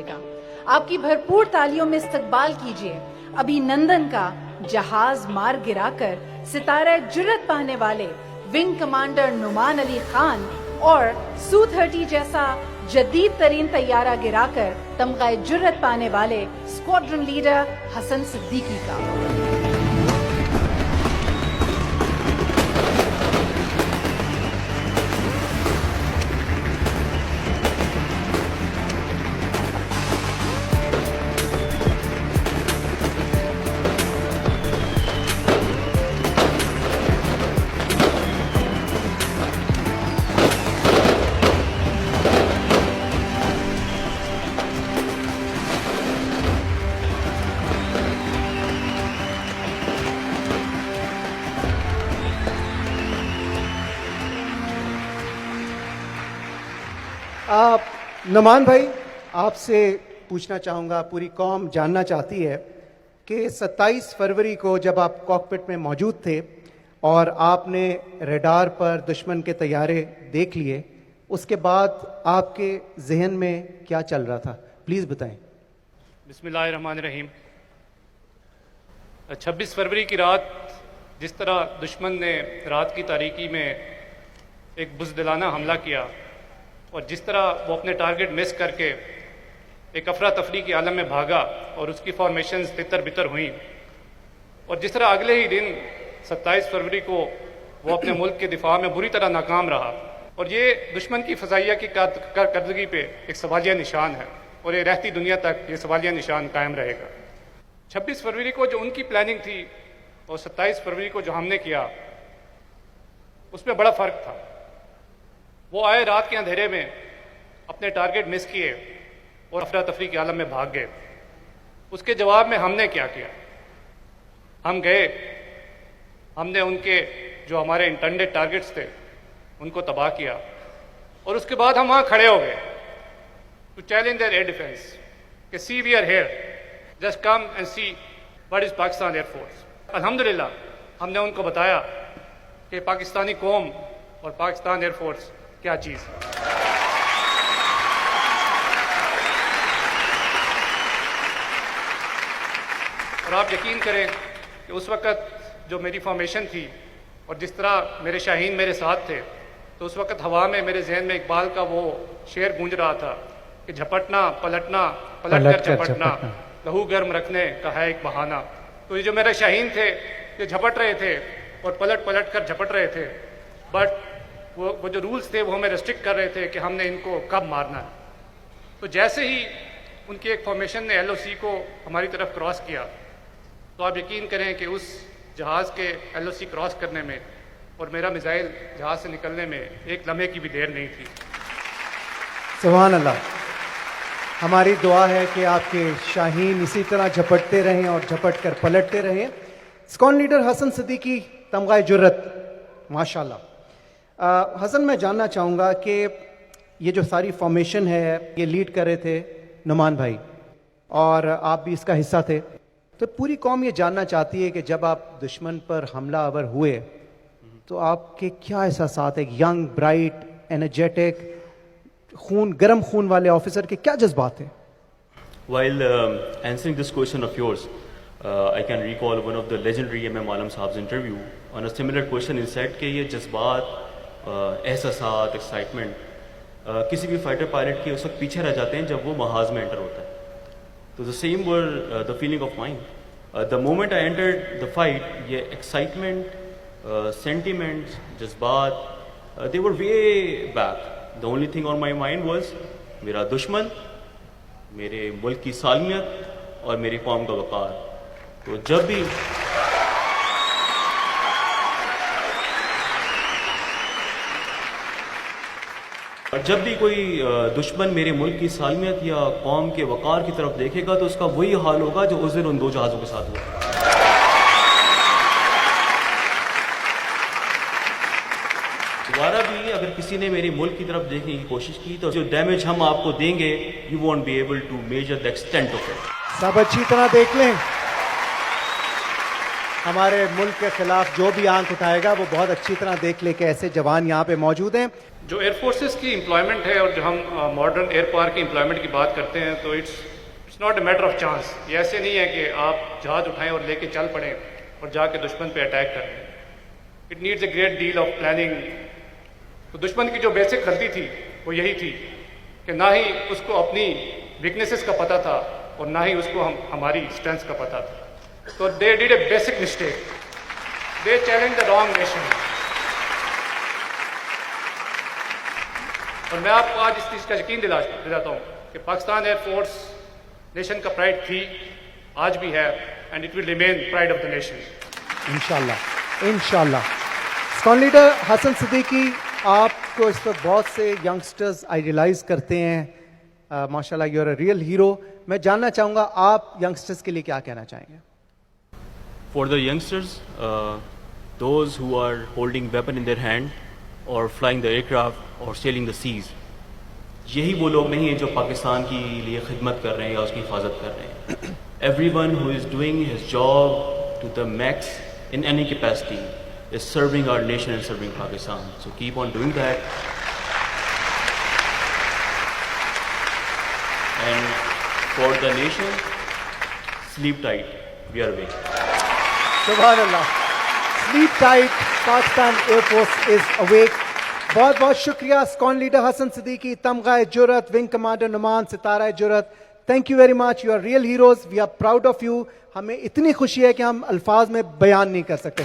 گا. آپ کی بھرپور تالیوں میں استقبال کیجیے ابھینندن کا جہاز مار گرا کر ستارہ جرت پانے والے ونگ کمانڈر نعمان علی خان اور سو-30 جیسا جدید ترین طیارہ گرا کر تمغہ جرت پانے والے اسکواڈرن لیڈر حسن صدیقی کا. نعمان بھائی، آپ سے پوچھنا چاہوں گا، پوری قوم جاننا چاہتی ہے کہ 27 فروری کو جب آپ کاکپٹ میں موجود تھے اور آپ نے ریڈار پر دشمن کے طیارے دیکھ لیے، اس کے بعد آپ کے ذہن میں کیا چل رہا تھا؟ پلیز بتائیں. بسم اللہ الرحمن الرحیم. 26 فروری کی رات جس طرح دشمن نے رات کی تاریکی میں ایک بزدلانہ حملہ کیا اور جس طرح وہ اپنے ٹارگٹ مس کر کے ایک افراتفری کے عالم میں بھاگا اور اس کی فارمیشنز تتر بتر ہوئیں، اور جس طرح اگلے ہی دن 27 فروری کو وہ اپنے ملک کے دفاع میں بری طرح ناکام رہا، اور یہ دشمن کی فضائیہ کی کارکردگی پہ ایک سوالیہ نشان ہے اور یہ رہتی دنیا تک یہ سوالیہ نشان قائم رہے گا. 26 فروری کو جو ان کی پلاننگ تھی اور 27 فروری کو جو ہم نے کیا، اس میں بڑا فرق تھا. وہ آئے رات کے اندھیرے میں، اپنے ٹارگٹ مس کیے اور افراتفری کے عالم میں بھاگ گئے. اس کے جواب میں ہم نے کیا کیا؟ ہم گئے، ہم نے ان کے جو ہمارے انٹینڈڈ ٹارگٹس تھے ان کو تباہ کیا، اور اس کے بعد ہم وہاں کھڑے ہو گئے to challenge their air defence کہ see we are here, just come and see what is Pakistan year Force. الحمدللہ ہم نے ان کو بتایا کہ پاکستانی قوم اور پاکستان ایئر فورس کیا چیز ہے. اور آپ یقین کریں کہ اس وقت جو میری فارمیشن تھی اور جس طرح میرے شاہین میرے ساتھ تھے، تو اس وقت ہوا میں میرے ذہن میں اقبال کا وہ شعر گونج رہا تھا کہ جھپٹنا پلٹنا پلٹ کر جھپٹنا لہو گرم رکھنے کا ہے ایک بہانہ. تو یہ جو میرے شاہین تھے یہ جھپٹ رہے تھے اور پلٹ کر جھپٹ رہے تھے، بٹ وہ جو رولز تھے وہ ہمیں ریسٹرکٹ کر رہے تھے کہ ہم نے ان کو کب مارنا ہے. تو جیسے ہی ان کی ایک فارمیشن نے LOC کو ہماری طرف کراس کیا، تو آپ یقین کریں کہ اس جہاز کے LOC کراس کرنے میں اور میرا میزائل جہاز سے نکلنے میں ایک لمحے کی بھی دیر نہیں تھی. سبحان اللہ. ہماری دعا ہے کہ آپ کے شاہین اسی طرح جھپٹتے رہیں اور جھپٹ کر پلٹتے رہیں. اسکواڈرن لیڈر حسن صدیقی، تمغہ جرت، ماشاءاللہ. حسن، میں جاننا چاہوں گا کہ یہ جو ساری فارمیشن ہے یہ لیڈ کر رہے تھے نعمان بھائی، اور آپ بھی اس کا حصہ تھے. تو پوری قوم یہ جاننا چاہتی ہے کہ جب آپ دشمن پر حملہ آور ہوئے تو آپ کے کیا احساسات؟ ایک ینگ، برائٹ، انرجیٹک، گرم خون والے آفیسر کے کیا جذبات ہیں؟ While answering this question of yours, I can recall one of the legendary M.M. Alam Saab's interview. On a similar question he said کہ یہ جذبات، احساسات، ایکسائٹمنٹ کسی بھی فائٹر پائلٹ کے اس وقت پیچھے رہ جاتے ہیں جب وہ محاذ میں انٹر ہوتا ہے. تو the same were the feeling of mine. The moment I entered the fight, یہ ایکسائٹمنٹ، sentiments, جذبات, they were way back. The only thing on my mind was میرا دشمن، میرے ملک کی سالمیت اور میری قوم کا وقار. تو جب بھی کوئی دشمن میرے ملک کی سالمیت یا قوم کے وقار کی طرف دیکھے گا تو اس کا وہی حال ہوگا جو اس دن ان دو جہازوں کے ساتھ ہوا. دوبارہ بھی اگر کسی نے میرے ملک کی طرف دیکھنے کی کوشش کی تو جو ڈیمیج ہم آپ کو دیں گے you won't be able to measure the extent of it. سب اچھی طرح دیکھ لیں. ہمارے ملک کے خلاف جو بھی آنکھ اٹھائے گا وہ بہت اچھی طرح دیکھ لے کہ ایسے جوان یہاں پہ موجود ہیں. جو ایئر فورسز کی امپلائمنٹ ہے اور جو ہم ماڈرن ایئر پاور کی امپلائمنٹ کی بات کرتے ہیں تو it's not a matter of chance. یہ ایسے نہیں ہے کہ آپ جہاز اٹھائیں اور لے کے چل پڑیں اور جا کے دشمن پہ اٹیک کریں. It needs a great deal of planning. تو دشمن کی جو بیسک غلطی تھی وہ یہی تھی کہ نہ ہی اس کو اپنی ویکنیسز کا پتہ تھا اور نہ ہی اس کو ہماری اسٹرینتھ کا پتہ تھا. تو they did a basic mistake. They challenge the wrong nation. اور میں آپ کو آج اس چیز کا یقین دلاتا ہوں کہ پاکستان ایئر فورس نیشن کا پرائڈ تھی, آج بھی ہے, and it will remain pride of the nation. انشاءاللہ انشاءاللہ. اسکون لیڈر حسن صدیقی, آپ کو اس وقت بہت سے ینگسٹرز آئیڈیلائز کرتے ہیں, ماشاءاللہ you are a real hero. میں جاننا چاہوں گا آپ ینگسٹرز کے لیے کیا کہنا چاہیں گے؟ For the youngsters, those who are holding weapon in their hand or flying the aircraft or sailing the seas, یہی وہ لوگ نہیں ہیں جو پاکستان کی لیے خدمت کر رہے ہیں یا اس کی حفاظت کر رہے ہیں. Everyone who is doing his job to the max in any capacity is serving our nation and serving Pakistan. So keep on doing that. And for the nation, sleep tight. We are awake. سبحان اللہ. Sleep tight, Pakistan year force is awake. بہت بہت شکریہ ISKCON leader حسن صدیقی, تمغہ جرأت, wing commander Noman, Sitara Jurat. Thank you very much. You are real heroes. We are proud of you. ہمیں اتنی خوشی ہے کہ ہم الفاظ میں بیان نہیں کر سکتے.